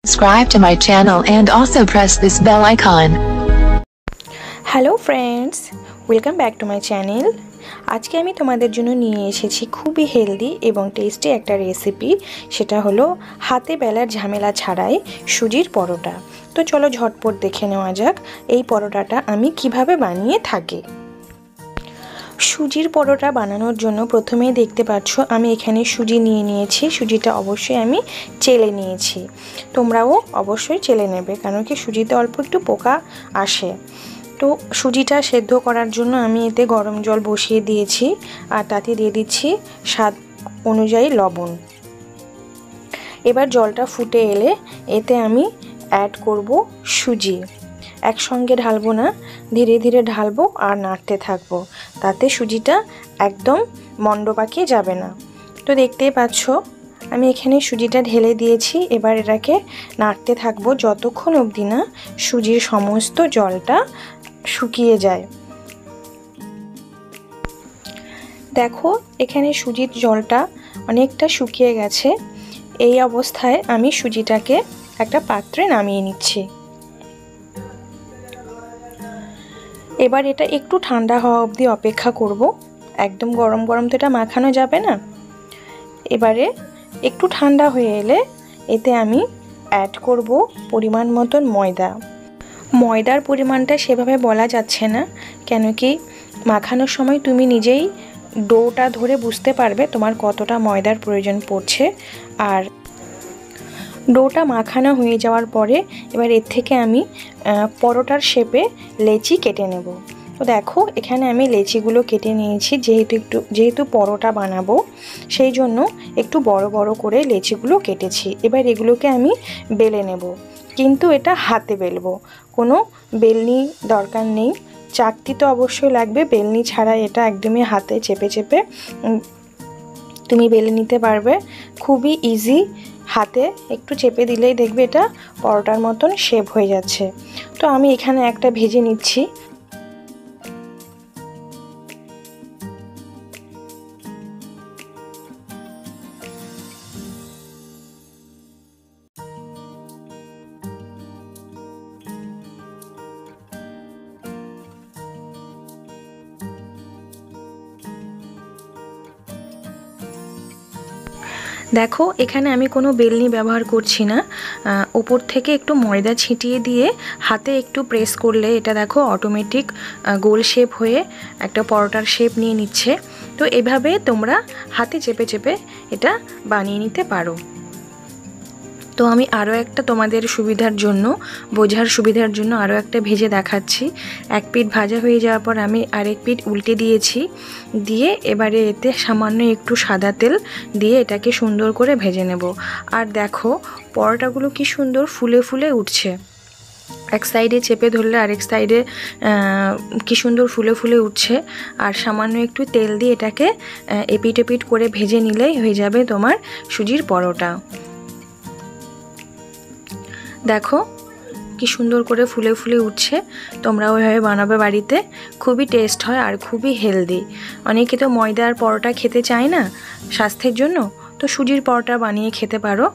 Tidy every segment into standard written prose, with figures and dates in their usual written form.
Subscribe to my channel and also press this bell icon. Hello friends, welcome back to my channel. আজকে আমি তোমাদের জন্য নিয়ে এসেছি খুবই হেলদি এবং টেস্টি একটা রেসিপি। সেটা হলো হাতে বেলার ঝামেলা ছাড়াই সুজির পরোটা। তো চলো ঝটপট দেখে নেওয়া যাক এই পরোটাটা আমি কিভাবে বানিয়ে থাকি। সুজির পরোটা বানানোর জন্য প্রথমেই দেখতে পাচ্ছ আমি এখানে সুজি নিয়ে নিয়েছি। সুজিটা অবশ্যই আমি চেলে নিয়েছি, তোমরাও অবশ্যই চেলে নেবে, কারণ কি সুজিতে অল্প একটু পোকা আসে। তো সুজিটা সেদ্ধ করার জন্য আমি এতে গরম জল বসিয়ে দিয়েছি আর তাতে দিয়ে দিচ্ছি স্বাদ অনুযায়ী লবণ। এবার জলটা ফুটে এলে এতে আমি অ্যাড করব সুজি। একসঙ্গে ঢালবো না, ধীরে ধীরে ঢালবো আর নাড়তে থাকবো, তাতে সুজিটা একদম মন্ড পাকিয়ে যাবে না। তো দেখতেই পাচ্ছ আমি এখানে সুজিটা ঢেলে দিয়েছি। এবার এটাকে নাড়তে থাকবো যতক্ষণ অবধি না সুজির সমস্ত জলটা শুকিয়ে যায়। দেখো এখানে সুজির জলটা অনেকটা শুকিয়ে গেছে। এই অবস্থায় আমি সুজিটাকে একটা পাত্রে নামিয়ে নিচ্ছি। এবার এটা একটু ঠান্ডা হওয়া অবধি অপেক্ষা করব, একদম গরম গরম তো এটা মাখানো যাবে না। এবারে একটু ঠান্ডা হয়ে এলে এতে আমি অ্যাড করব পরিমাণ মতন ময়দা। ময়দার পরিমাণটা সেভাবে বলা যাচ্ছে না, কেন কি মাখানোর সময় তুমি নিজেই ডোটা ধরে বুঝতে পারবে তোমার কতটা ময়দার প্রয়োজন পড়ছে। আর ডোটা মাখানো হয়ে যাওয়ার পরে এবার এর থেকে আমি পরোটার শেপে লেচি কেটে নেব। তো দেখো এখানে আমি লেচিগুলো কেটে নিয়েছি, যেহেতু পরোটা বানাবো সেই জন্য একটু বড় বড় করে লেচিগুলো কেটেছি। এবার এগুলোকে আমি বেলে নেব, কিন্তু এটা হাতে বেলবো, কোনো বেলনি দরকার নেই। চাকতি তো অবশ্যই লাগবে, বেলনি ছাড়া এটা একদমই হাতে চেপে চেপে তুমি বেলে নিতে পারবে, খুবই ইজি। হাতে একটু চেপে দিলেই দেখবে এটা পরোটার মতন শেপ হয়ে যাচ্ছে। তো আমি এখানে একটা ভেজে নিচ্ছি। দেখো এখানে আমি কোনো বেলনি ব্যবহার করছি না, ওপর থেকে একটু ময়দা ছিটিয়ে দিয়ে হাতে একটু প্রেস করলে এটা দেখো অটোমেটিক গোল শেপ হয়ে একটা পরোটার শেপ নিয়ে নিচ্ছে। তো এভাবে তোমরা হাতে চেপে চেপে এটা বানিয়ে নিতে পারো। তো আমি আরও একটা তোমাদের সুবিধার জন্য, বোঝার সুবিধার জন্য আরও একটা ভেজে দেখাচ্ছি। এক পিঠ ভাজা হয়ে যাওয়ার পর আমি আরেক পিঠ উল্টে দিয়েছি, দিয়ে এবারে এতে সামান্য একটু সাদা তেল দিয়ে এটাকে সুন্দর করে ভেজে নেব। আর দেখো পরোটাগুলো কি সুন্দর ফুলে ফুলে উঠছে। এক সাইডে চেপে ধরলে আরেক সাইডে কি সুন্দর ফুলে ফুলে উঠছে। আর সামান্য একটু তেল দিয়ে এটাকে এপিট এপিট করে ভেজে নিলেই হয়ে যাবে তোমার সুজির পরোটা। দেখো কি সুন্দর করে ফুলে ফুলে উঠছে। তোমরা ওইভাবে বানাবে বাড়িতে, খুবই টেস্ট হয় আর খুবই হেলদি। অনেকে তো ময়দার পরোটা খেতে চায় না স্বাস্থ্যের জন্য, তো সুজির পরোটা বানিয়ে খেতে পারো।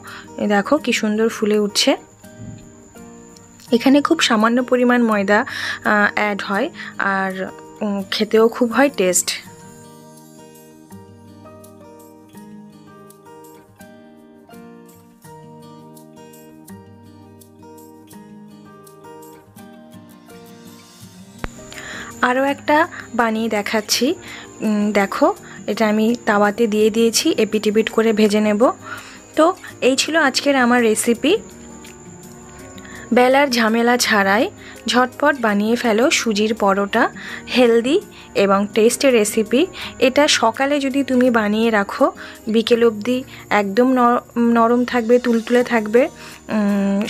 দেখো কি সুন্দর ফুলে উঠছে। এখানে খুব সামান্য পরিমাণ ময়দা অ্যাড হয় আর খেতেও খুব হয় টেস্ট। আরও একটা বানিয়ে দেখাচ্ছি। দেখো এটা আমি তাওয়াতে দিয়ে দিয়েছি, এপিট এপিট করে ভেজে নেব। তো এই ছিল আজকের আমার রেসিপি। বেলার ঝামেলা ছাড়াই ঝটপট বানিয়ে ফেলো সুজির পরোটা, হেলদি এবং টেস্টি রেসিপি। এটা সকালে যদি তুমি বানিয়ে রাখো বিকেল অবধি একদম নরম থাকবে, তুলতুলে থাকবে,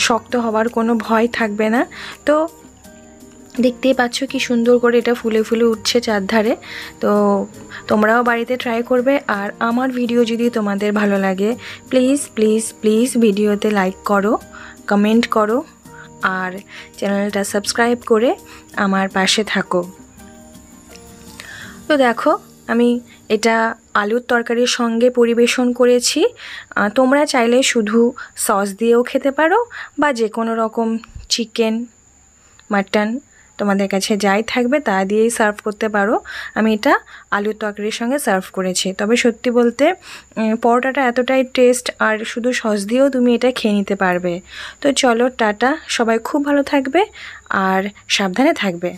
শক্ত হওয়ার কোনো ভয় থাকবে না। তো দেখতেই পাচ্ছ কি সুন্দর করে এটা ফুলে ফুলে উঠছে চারধারে। তো তোমরাও বাড়িতে ট্রাই করবে। আর আমার ভিডিও যদি তোমাদের ভালো লাগে প্লিজ প্লিজ প্লিজ ভিডিওতে লাইক করো, কমেন্ট করো আর চ্যানেলটা সাবস্ক্রাইব করে আমার পাশে থাকো। তো দেখো আমি এটা আলুর তরকারির সঙ্গে পরিবেশন করেছি। তোমরা চাইলে শুধু সস দিয়েও খেতে পারো বা যে কোনো রকম চিকেন, মাটন তোমাদের কাছে যাই থাকবে তা দিয়েই সার্ভ করতে পারো। আমি এটা আলুর তরকারির সঙ্গে সার্ভ করেছি। তবে সত্যি বলতে পরোটাটা এতটাই টেস্ট, আর শুধু সস দিয়েও তুমি এটা খেয়ে নিতে পারবে। তো চলো টাটা, সবাই খুব ভালো থাকবে আর সাবধানে থাকবে।